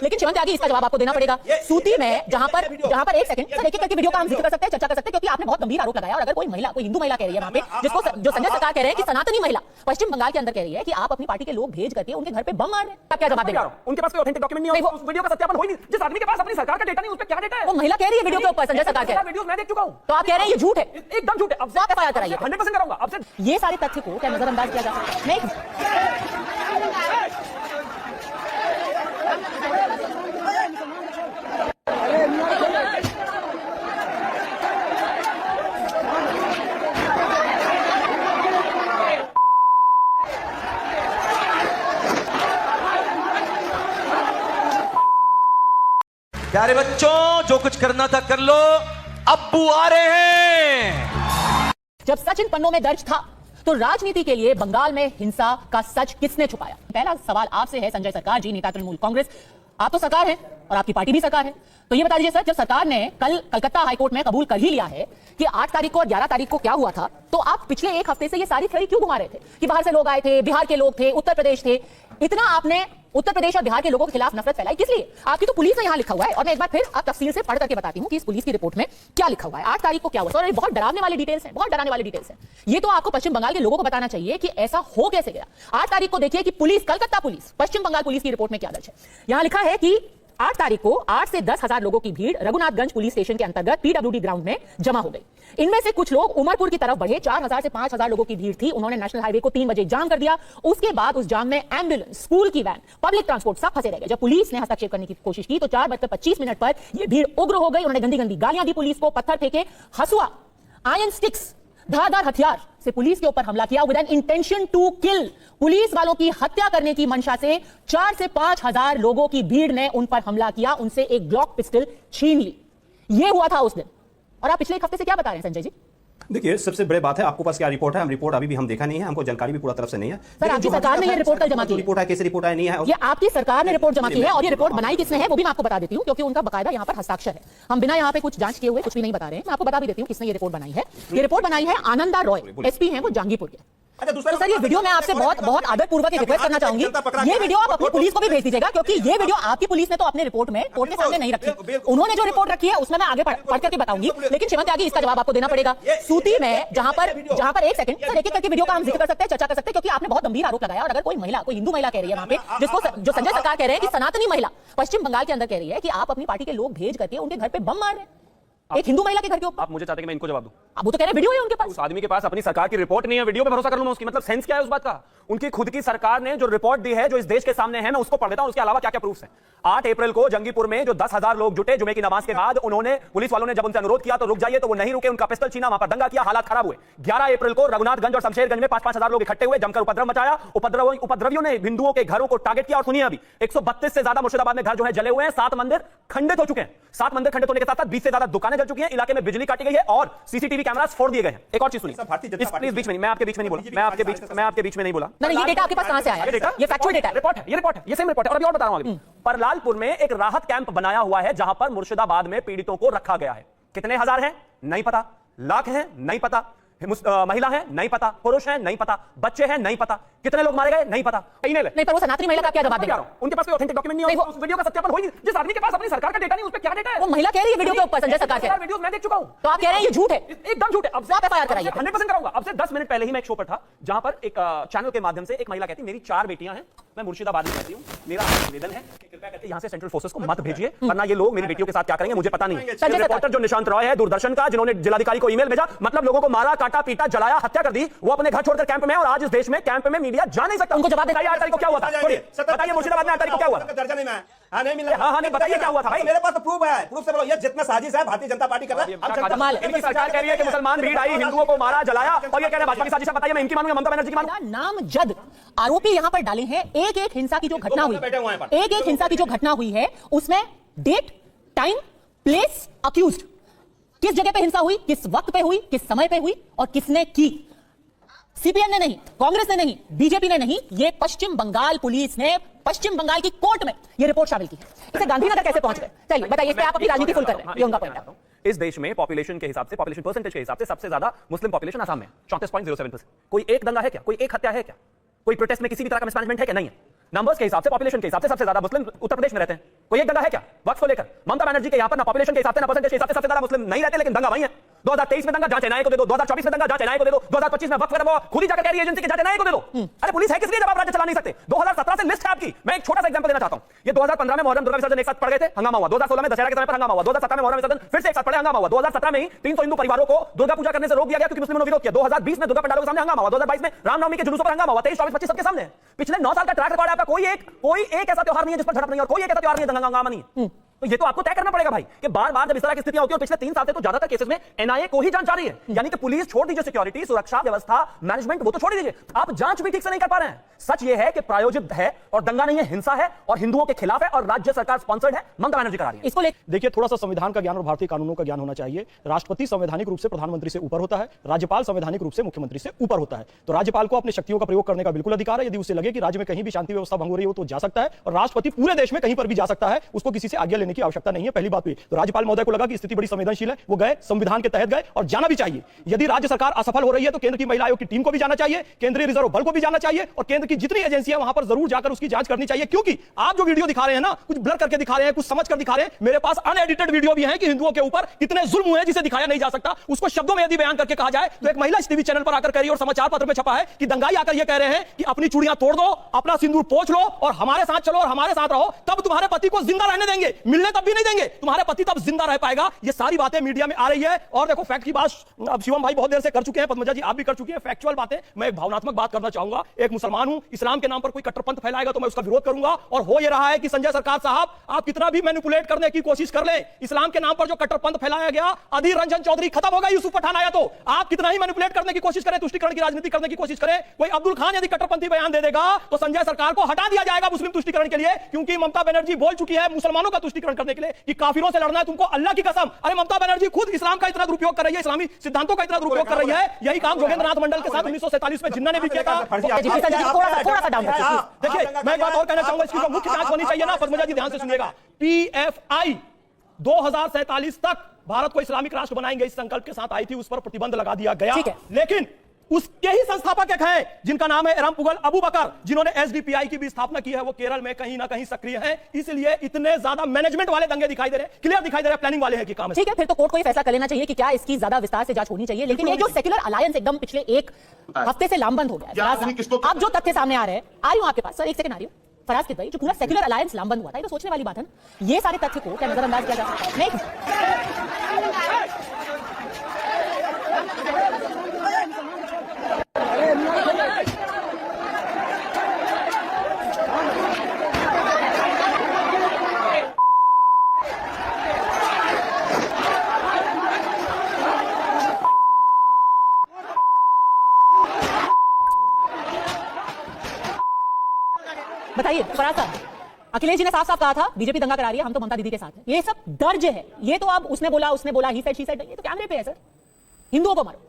लेकिन शिवम त्यागी इसका जवाब आपको देना पड़ेगा। सूती में जहां पर एक सेकंड सर, एक-एक करके वीडियो का हम जिक्र कर सकते हैं, चर्चा कर सकते हैं, क्योंकि आपने बहुत गंभीर आरोप लगाया। और अगर कोई महिला, कोई हिंदू महिला कह रही है वहां पे, जिसको जो संजय सरकार कह रहे हैं कि सनातनी महिला पश्चिम बंगाल के अंदर कह रही है कि आप अपनी पार्टी के लोग भेज करके उनके घर पे बम मार रहे हैं, आप क्या जवाब देंगे? उनके पास कोई ऑथेंटिक डॉक्यूमेंट नहीं है, उस वीडियो का सत्यापन हो ही नहीं। जिस आदमी के पास अपनी सरकार का डेटा नहीं, उस पे क्या डेटा है? वो महिला कह रही है वीडियो के ऊपर, संजय सरकार कह रहे हैं। वीडियो मैं देख चुका हूं। तो आप कह रहे हैं ये झूठ है? एकदम झूठ है। अब आप एफआईआर कराइए। 100% कराऊंगा। अब से ये सारे तथ्य को क्या नजरअंदाज किया जा सकता है? नहीं। प्यारे बच्चों, जो कुछ करना था कर लो, अब्बू आ रहे हैं। जब सच इन पन्नों में दर्ज था तो राजनीति के लिए बंगाल में हिंसा का सच किसने छुपाया? पहला सवाल आपसे है संजय सरकार जी, नेता तृणमूल कांग्रेस। आप तो सरकार है और आपकी पार्टी भी सरकार है, तो ये बता दीजिए सर, जब सरकार ने कल कलकत्ता हाईकोर्ट में कबूल कर ही लिया है कि 8 तारीख को और 11 तारीख को क्या हुआ था, तो आप पिछले एक हफ्ते से ये सारी थ्योरी क्यों घुमा रहे थे कि बाहर से लोग आए थे, बिहार के लोग थे, उत्तर प्रदेश थे? इतना आपने उत्तर प्रदेश और बिहार के लोगों के खिलाफ नफरत फैलाई किस लिए? आपकी तो पुलिस में यहां लिखा हुआ है, और मैं एक बार फिर आप तफसील से पढ़ करके बताती हूं कि इस पुलिस की रिपोर्ट में क्या लिखा हुआ है। 8 तारीख को क्या हुआ? और ये बहुत डरावने वाली डिटेल्स हैं, बहुत डरावने वाली डिटेल्स हैं। ये तो आपको पश्चिम बंगाल के लोगों को बताना चाहिए कि ऐसा हो कैसे गया। 8 तारीख को देखिए कि पुलिस, कलकत्ता पुलिस, पश्चिम बंगाल पुलिस की रिपोर्ट में क्या दर्ज है। यहां लिखा है कि 8 तारीख को 8 से 10 हजार लोगों की भीड़ रघुनाथगंज पुलिस स्टेशन के अंतर्गत पीडब्ल्यूडी ग्राउंड में जमा हो गई। इनमें से कुछ लोग उमरपुर की तरफ बढ़े। 4000 से 5000 लोगों की भीड़ थी। उन्होंने नेशनल हाईवे को 3 बजे जाम कर दिया। उसके बाद उस जाम में एम्बुलेंस, स्कूल की वैन, पब्लिक ट्रांसपोर्ट सब फंसे रह गए। जब पुलिस ने हस्तक्षेप करने की कोशिश की तो 4:25 पर यह भीड़ उग्र हो गई। उन्होंने गंदी गंदी गालियां दी पुलिस को, पत्थर फेंके, हसुआ, आयरन स्टिक्स, धारदार हथियार से पुलिस के ऊपर हमला किया with an intention to kill. Police वालों की हत्या करने की मंशा से 4 से 5 हजार लोगों की भीड़ ने उन पर हमला किया, उनसे एक ग्लॉक पिस्टल छीन ली। यह हुआ था उस दिन। और आप पिछले एक हफ्ते से क्या बता रहे हैं संजय जी? देखिए, सबसे बड़ी बात है, आपको पास क्या रिपोर्ट है? हम रिपोर्ट अभी भी हम देखा नहीं है, हमको जानकारी भी पूरा तरफ से नहीं है। सर, आपकी सरकार ने ये रिपोर्ट कल जमा की है। रिपोर्ट है, कैसे रिपोर्ट है? नहीं है, ये आपकी सरकार ने रिपोर्ट जमा की है, और ये रिपोर्ट बनाई किसने है वो भी मैं आपको बता देती हूं, क्योंकि उनका बकायदा यहां पर हस्ताक्षर है। हम बिना यहां पे कुछ जांच किए हुए कुछ भी नहीं बता रहे हैं। मैं आपको बता भी देती हूं किसने ये रिपोर्ट बनाई है। ये रिपोर्ट बनाई है आनंदा रॉय, एसपी हैं वो जहांगीरपुर के। तो सर, ये वीडियो मैं आपसे बहुत आदरपूर्वक रिक्वेस्ट करना चाहूंगी, ये वीडियो आप अपनी पुलिस को भी भेज दीजिएगा, क्योंकि ये वीडियो आपकी पुलिस ने तो अपने रिपोर्ट में कोर्ट के सामने नहीं रखी। उन्होंने जो रिपोर्ट रखी है उसमें मैं आगे पढ़ करके बताऊंगी, लेकिन शिवम त्यागी इसका जवाब आपको देना पड़ेगा। सूती में जहां पर एक सेकंड सर, एक-एक करके वीडियो का हम जिक्र कर सकते हैं, चर्चा कर सकते हैं, क्योंकि आपने बहुत गंभीर आरोप लगाया। और अगर कोई महिला, कोई हिंदू महिला कह रही है वहां पे, जिसको जो संजय सरकार कह रहे हैं कि सनातनी महिला पश्चिम बंगाल के अंदर कह रही है कि आप अपनी पार्टी के लोग भेज करके उनके घर पे बम मार रहे हैं, एक हिंदू महिला के घर के ऊपर। आप मुझे चाहते हैं कि मैं इनको जवाब दूं? अब वो तो कह रहे हैं वीडियो है उनके पास। उस आदमी के पास अपनी सरकार की रिपोर्ट नहीं है, वीडियो पे भरोसा कर लूं मैं उसकी? मतलब सेंस क्या है उस बात का? उनकी खुद की सरकार ने जो रिपोर्ट दी है, जो इस देश के सामने है, मैं उसको पढ़ देता हूं, उसके अलावा क्या क्या प्रूफ है। 8 अप्रैल को जंगीपुर में जो 10,000 लोग जुटे जुमे की नमाज के बाद, उन्होंने, पुलिस वालों ने जब उनसे अनुरोध किया तो रुक जाइए, तो वो नहीं रुके, उनका पिस्टल छीना, वहां पर दंगा किया, हालात खराब हुए। 11 अप्रैल को रघुनाथगंज और शमशेरगंज में 5-5 हजार लोग इकट्ठे हुए, जमकर उपद्रव मचाया। उपद्रवियों ने हिंदुओं के घरों को टारगेट किया। और सुनिए, अभी 132 से ज्यादा मुर्शिदाबाद में घर जो है जले हुए हैं। 7 मंदिर खंडित हो चुके हैं। 7 मंदिर खंडित होने के साथ 20 से ज्यादा दुकानें जल चुकी हैं। इलाके में बिजली काटी गई है और सीसीटीवी कैमरास फोड़ दिए गए हैं। एक और चीज सुनिए, प्लीज बीच में, मैं आपके बीच में नहीं बोला, मैं आपके बीच में नहीं बोला। ये डेटा आपके पास कहां से आया? ये फैक्चुअल डेटा, रिपोर्ट है, ये सेम रिपोर्ट है। और अभी और बता रहा हूं, आगे परलालपुर में एक राहत कैंप बनाया हुआ है, जहां पर मुर्शिदाबाद में पीड़ितों को रखा गया है। कितने हजार हैं नहीं पता, लाख हैं नहीं पता, महिला है नहीं पता, पुरुष है नहीं पता, बच्चे हैं नहीं पता, कितने लोग मारे गए नहीं पता। नहीं, पर वो सनातनी महिला का क्या जवाब देगा? उनके पास कोई ऑथेंटिक डॉक्यूमेंट नहीं है, उस वीडियो का सत्यापन हो ही नहीं। जिस आदमी के पास अपनी सरकार का डेटा नहीं, उस पे क्या डेटा है? वो महिला कह रही है वीडियो के ऊपर, संजय सरकार कह रही है। वीडियो मैं देख चुका हूं। तो आप कह रहे हैं ये झूठ है? एकदम झूठ है। अब आप एफआईआर कराइए। 100% कराऊंगा। अब से 10 मिनट पहले ही मैं एक शो पर था, जहां पर एक चैनल के माध्यम से एक महिला कहती, मेरी 4 बेटियां हैं, मैं मुर्शिदाबाद में रहती हूं, मेरा निवेदन है कि कृपया करके यहां से सेंट्रल फोर्सेस को मत भेजिए, वरना ये लोग मेरी बेटियों के साथ क्या करेंगे मुझे पता नहीं है। रिपोर्टर जो निशांत रॉय है दूरदर्शन का, जिन्होंने जिलाधिकारी को ईमेल भेजा, मतलब लोगों को मारा, काटा, पीटा, जलाया, हत्या कर दी, वो अपने घर छोड़कर कैंप में, और आज इस देश में कैंप में मीडिया जा नहीं सकता। उनको जवाब देना। 8 तारीख को क्या हुआ था? बताइए, मुर्शिदाबाद में 8 तारीख को क्या हुआ था? दर्जा नहीं मैं नहीं मिला। हाँ, नहीं बताइए क्या हुआ था भाई? मेरे पास तो प्रूफ है, प्रूफ से बोलो। ये जितना साजिश है भारतीय जनता पार्टी कर रहा है। इनकी सरकार कह रही है कि मुसलमान भीड़ आई, हिंदुओं को मारा, जलाया, और ये कह रहे हैं भाजपा की साजिश है। बताइए, मैं इनकी मानूंगा, ममता बनर्जी की मानूंगा? नामजद आरोपी यहां पर डाले हैं। एक हिंसा की जो घटना हुई, एक हिंसा की जो घटना हुई है, उसमें डेट, टाइम, प्लेस, अक्यूज्ड, किस जगह पे हिंसा हुई, किस वक्त पे हुई, किस समय पे हुई, और किसने की। सीपीएम ने नहीं, कांग्रेस ने नहीं, बीजेपी ने नहीं, ये पश्चिम बंगाल पुलिस ने पश्चिम बंगाल की कोर्ट में ये रिपोर्ट शामिल की है। इसे गांधीनगर कैसे पहुंच गए? चलिए बताइए, आप अपनी राजनीति फुल कर रहे हैं, ये उनका पॉइंट है। इस देश में पॉपुलेशन के हिसाब से, पॉपुलेशन परसेंटेज के हिसाब से सबसे ज्यादा मुस्लिम पॉपुलेशन आसाम में 34.07%। कोई एक दंगा है क्या? कोई एक हत्या है क्या? कोई प्रोटेस्ट में किसी भी तरह का मिसमैनेजमेंट है क्या? नहीं है। नंबर्स के हिसाब से, पॉपुलेशन के हिसाब से सबसे ज्यादा मुस्लिम उत्तर प्रदेश में रहते हैं। कोई एक दंगा है क्या वक्फ को लेकर? ममता बनर्जी के यहां पर ना पॉपुलेशन के हिसाब से ना परसेंटेज के हिसाब से सबसे ज्यादा मुस्लिम नहीं रहते, लेकिन दंगा वही है। 2023 में दंगा, जांच एनआईए को दे दो। 2024 में दंगा, जांच एनआईए को दे दो। 2025 में वक्फ करवा खुद ही जाकर कह रही है एजेंसी की, जांच एनआईए को दे दो। अरे पुलिस है किसलिए जब आप राज्य चला नहीं सकते? 2017 से लिस्ट है आपकी। मैं एक छोटा सा एग्जांपल देना चाहता हूं। ये 2015 में मुहर्रम दुर्गा विसर्जन एक साथ पड़ गए थे, हंगामा हुआ। 2016 में दशहरा के समय पर हंगामा हुआ। 2017 में मुहर्रम विसर्जन फिर से एक साथ पड़े, हंगामा हुआ। 2017 में ही 300 हिंदू परिवारों को दुर्गा पूजा करने से रोक दिया गया क्योंकि मुस्लिमों ने विरोध किया। 2020 में दुर्गा पंडालों के सामने हंगामा हुआ। 2022 में रामनवमी के जुलूसों पर हंगामा हुआ। 23, 24, 25 सबके सामने। पिछले 9 साल का ट्रैक रिकॉर्ड है आपका। कोई एक ऐसा त्योहार नहीं है जिस पर झड़प नहीं है, और कोई एक ऐसा त्योहार नहीं है दंगा हंगामा नहीं है। तो ये तो आपको तय करना पड़ेगा भाई कि बार-बार जब इस तरह की स्थितियां होती है, और पिछले 3 साल से तो ज्यादातर केसेस में एनआईए को ही जांच जारी है। यानी कि पुलिस छोड़ दीजिए, सिक्योरिटी, सुरक्षा व्यवस्था, मैनेजमेंट वो तो छोड़ दीजिए, आप जांच भी ठीक से नहीं कर पा रहे हैं। सच ये है कि प्रायोजित है और दंगा नहीं है, हिंसा है और हिंदुओं के खिलाफ है और राज्य सरकार स्पॉन्सर्ड है, ममता बनर्जी करा रही है। इसको देखिए, थोड़ा सा संविधान का ज्ञान और भारतीय कानूनों का ज्ञान होना चाहिए। राष्ट्रपति संवैधानिक रूप से प्रधानमंत्री से ऊपर होता है, राज्यपाल संवैधानिक रूप से मुख्यमंत्री से ऊपर होता है। तो राज्यपाल को अपनी शक्तियों का प्रयोग करने का बिल्कुल अधिकार है। यदि उसे लगे कि राज्य में कहीं भी शांति व्यवस्था भंग हो रही हो तो जा सकता है, और राष्ट्रपति पूरे देश में कहीं पर भी जा सकता है, उसको किसी से आज्ञा लेने की आवश्यकता नहीं है। पहली बात हुई। तो राज्यपाल महोदय को लगा कि स्थिति बड़ी संवेदनशील है, वो गए, संविधान के तहत गए, और जाना भी चाहिए। यदि राज्य सरकार असफल हो रही है तो केंद्र की महिला आयोग की टीम को भी जाना चाहिए, केंद्रीय रिजर्व बल को भी जाना चाहिए, और केंद्र की जितनी एजेंसियां वहां पर जरूर जाकर उसकी जांच करनी चाहिए। क्योंकि आप जो वीडियो दिखा रहे हैं ना, कुछ ब्लर करके दिखा रहे हैं, कुछ समझ कर दिखा रहे हैं। मेरे पास अनएडिटेड वीडियो भी है कि हिंदुओं के ऊपर कितने जुल्म हुए हैं जिसे दिखाया नहीं जा सकता। उसको शब्दों में यदि बयान करके कहा जाए तो एक महिला इस टीवी चैनल पर आकर कह रही है, और समाचार पत्र में छपा है कि दंगाई आकर यह कह रहे हैं कि अपनी चूड़ियां तोड़ दो, अपना सिंदूर पोंछ लो और हमारे साथ चलो और हमारे साथ रहो, तब तुम्हारे पति को जिंदा रहने देंगे। मिलने तब भी नहीं देंगे, तुम्हारे पति तब जिंदा रह पाएगा। ये सारी बातें मीडिया में आ रही है। और देखो, फैक्ट की बात अब शिवम भाई बहुत देर से कर चुके हैं, पद्मजा जी आप भी कर चुके हैं, फैक्चुअल बातें। मैं एक भावनात्मक बात करना चाहूंगा। एक मुसलमान हूं, इस्लाम के नाम पर कोई कट्टरपंथ फैलाएगा तो मैं उसका विरोध करूंगा। और हो ये रहा है कि संजय सरकार साहब, आप कितना भी मैनिपुलेट करने की कोशिश कर ले, इस्लाम के नाम पर जो कट्टरपंथ फैलाया गया, अधीर रंजन चौधरी खत्म हो गया, यूसुफ पठान आया। तो आप कितना ही मैनिपुलेट करने की कोशिश करें, तुष्टिकरण की राजनीति करने की कोशिश करें, कोई अब्दुल खान यदि कट्टरपंथी बयान दे देगा तो संजय सरकार को हटा दिया जाएगा मुस्लिम तुष्टिकरण के लिए। क्योंकि ममता बनर्जी बोल चुकी है मुसलमानों का तुष्टिकरण करने के लिए कि काफिरों से लड़ना है तुमको, अल्लाह की कसम। अरे ममता बनर्जी खुद इस्लाम का इतना दुरुपयोग कर रही है, इस्लामी सिद्धांतों का इतना दुरुपयोग कर रही है। यही काम जोगेंद्रनाथ मंडल के साथ 1947 में जिन्ना ने भी किया था। थोड़ा सा डाउन देखिए, मैं एक बात और कहना चाहूंगा, इसकी जो मुख्य जांच होनी चाहिए ना, पद्मजा जी ध्यान से सुनिएगा। पीएफआई 2047 तक भारत को इस्लामिक राष्ट्र बनाएंगे इस संकल्प के साथ आई थी, उस पर प्रतिबंध लगा दिया गया। लेकिन उसके ही संस्थापक एक हैं जिनका नाम है एरमपुगल अबू बकर, जिन्होंने एसडीपीआई की भी स्थापना की है। वो केरल में कहीं ना कहीं सक्रिय हैं, इसलिए इतने ज्यादा मैनेजमेंट वाले दंगे दिखाई दे रहे हैं, क्लियर दिखाई दे रहे हैं, प्लानिंग वाले हैं कि काम है। ठीक है, फिर तो कोर्ट को ये फैसला कर लेना चाहिए कि क्या इसकी ज्यादा विस्तार से जांच होनी चाहिए। लेकिन ये जो सेक्युलर अलायंस एकदम पिछले एक हफ्ते से लामबंद हो गया है, आप जो तथ्य सामने आ रहे हैं, आ रही हूं आपके पास सर, एक सेकंड आ रही हूं। फराज किदवई, जो पूरा सेक्युलर अलायंस लामबंद हुआ था, ये तो सोचने वाली बात है ना। ये सारे तथ्य को क्या नजरअंदाज किया जा सकता है? नहीं। बताइए फराज साहब, अखिलेश जी ने साफ साफ कहा था बीजेपी दंगा करा रही है, हम तो ममता दीदी के साथ हैं। ये सब दर्ज है, ये तो अब उसने बोला ही सेड शी सेड, ये तो कैमरे पे है सर। हिंदुओं को मारो,